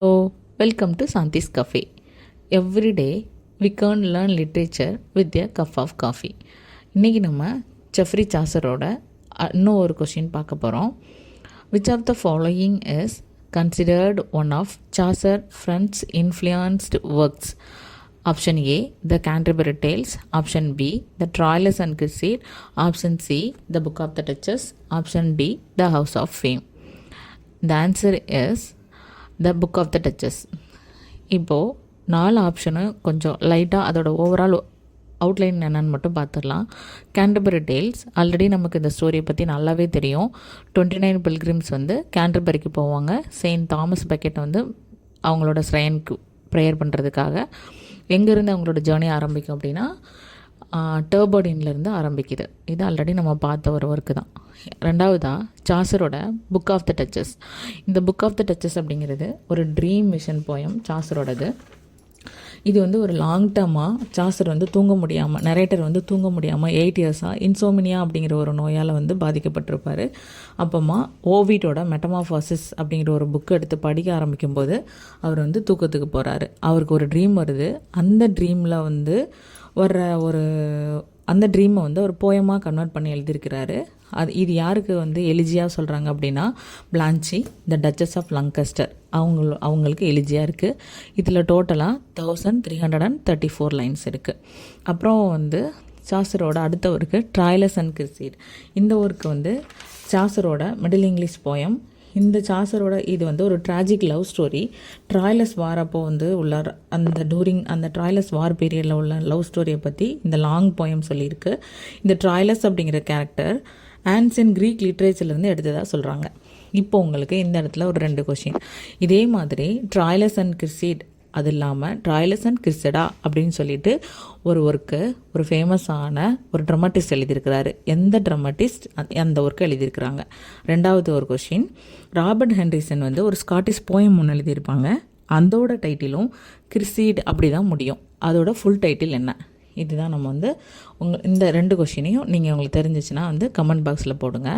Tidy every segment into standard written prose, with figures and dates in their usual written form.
So, welcome to Santi's Cafe. Every day, we can learn literature with a cup of coffee. இன்றைக்கி நம்ம Jeffrey சாசரோட இன்னும் ஒரு question பார்க்க போகிறோம். Which of the following is considered one of Chaucer friends influenced works? Option A, The Canterbury Tales. Option B, The Troilus and Cressida. Option C, The Book of the Duchess. Option D, The House of Fame. The answer is the book of the duchess. இப்போது 4 option கொஞ்சம் லைட்டாக அதோட overall outline என்னென்னு மட்டும் பார்த்துடலாம். Canterbury tales, already நமக்கு இந்த ஸ்டோரியை பற்றி நல்லாவே தெரியும். 29 பில்கிரிம்ஸ் வந்து கேண்டர்பரிக்கு போவாங்க. செயின்ட் தாமஸ் பக்கெட் வந்து அவங்களோட ஸ்ரைனுக்கு ப்ரேயர் பண்ணுறதுக்காக. எங்கேருந்து அவங்களோட ஜேர்னி ஆரம்பிக்கும் அப்படின்னா டர்போடின்லேருந்து ஆரம்பிக்குது. இது ஆல்ரெடி நம்ம பார்த்த ஒரு ஒர்க்கு தான். ரெண்டாவதாக சாசரோட புக் ஆஃப் த டச்சஸ். இந்த புக் ஆஃப் த டச்சஸ் அப்படிங்கிறது ஒரு ட்ரீம் விஷன் போயம் சாசரோடது. இது வந்து ஒரு லாங் டேர்மாக சாசர் வந்து தூங்க முடியாமல், நரேட்டர் வந்து தூங்க முடியாமல் 8 இயர்ஸாக இன்சோமினியா அப்படிங்கிற ஒரு நோயால் வந்து பாதிக்கப்பட்டிருப்பார். அப்போமா ஓவிடோட மெட்டமாஃபாசிஸ் அப்படிங்கிற ஒரு புக்கு எடுத்து படிக்க ஆரம்பிக்கும்போது அவர் வந்து தூக்கத்துக்கு போகிறாரு. அவருக்கு ஒரு ட்ரீம் வருது. அந்த ட்ரீமில் வந்து அந்த ட்ரீமை வந்து ஒரு போயமாக கன்வெர்ட் பண்ணி எழுதியிருக்கிறாரு. இது யாருக்கு வந்து எலிஜியாக சொல்கிறாங்க அப்படின்னா பிளான்ச்சி, த டச்சஸ் ஆஃப் லங்கஸ்டர் அவங்களுக்கு எலிஜியாக இருக்குது. இதில் டோட்டலாக 1334 லைன்ஸ் இருக்குது. அப்புறம் வந்து சாசரோட அடுத்த ஒர்க்கு ட்ராய்லஸ் அண்ட் கிரிசீட். இந்த ஒர்க்கு வந்து சாசரோட மிடில் இங்கிலீஷ் போயம். இந்த சாசரோட இது வந்து ஒரு ட்ராஜிக் லவ் ஸ்டோரி. ட்ராய்லஸ் வார் அப்போ வந்து உள்ள அந்த ட்ராய்லஸ் வார் பீரியடில் உள்ள லவ் ஸ்டோரியை பற்றி இந்த லாங் போயம் சொல்லியிருக்கு. இந்த ட்ராய்லஸ் அப்படிங்கிற கேரக்டர் ஆன்சியன் க்ரீக் லிட்ரேச்சர்லேருந்து எடுத்ததாக சொல்கிறாங்க. இப்போ உங்களுக்கு இந்த இடத்துல ஒரு 2 கொஷின். இதே மாதிரி ட்ராய்லஸ் அண்ட் கிரிசீட், அது இல்லாமல் ட்ராய்லஸ் அண்ட் கிரிசடா அப்படின்னு சொல்லிட்டு ஒரு ஒர்க்கு ஒரு ஃபேமஸான ஒரு ட்ரமாட்டிஸ்ட் எழுதியிருக்கிறாரு. எந்த ட்ரமாட்டிஸ்ட் அந்த ஒர்க்கை எழுதியிருக்கிறாங்க? ரெண்டாவது ஒரு கொஷின், ராபர்ட் ஹென்ரிசன் வந்து ஒரு ஸ்காட்டிஷ் போயம் ஒன்று எழுதியிருப்பாங்க. அதோட டைட்டிலும் கிரிசீட் அப்படி தான் முடியும். அதோட ஃபுல் டைட்டில் என்ன? இதுதான் நம்ம வந்து இந்த 2 கொஷினையும் நீங்கள் உங்களுக்கு தெரிஞ்சிச்சுன்னா வந்து கமெண்ட் பாக்ஸில் போடுங்க.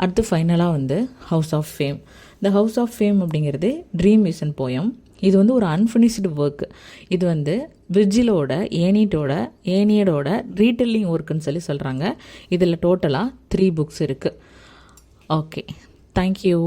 அடுத்து ஃபைனலாக வந்து ஹவுஸ் ஆஃப் ஃபேம். இந்த ஹவுஸ் ஆஃப் ஃபேம் அப்படிங்கிறது ட்ரீம் விஷன் போயம். இது வந்து ஒரு அன்ஃபினிஷ்டு ஒர்க். இது வந்து விர்ஜிலோட ஏனியடோட ரீடெல்லிங் ஒர்க்குன்னு சொல்கிறாங்க. இதில் டோட்டலாக 3 புக்ஸ் இருக்குது. Okay, thank you.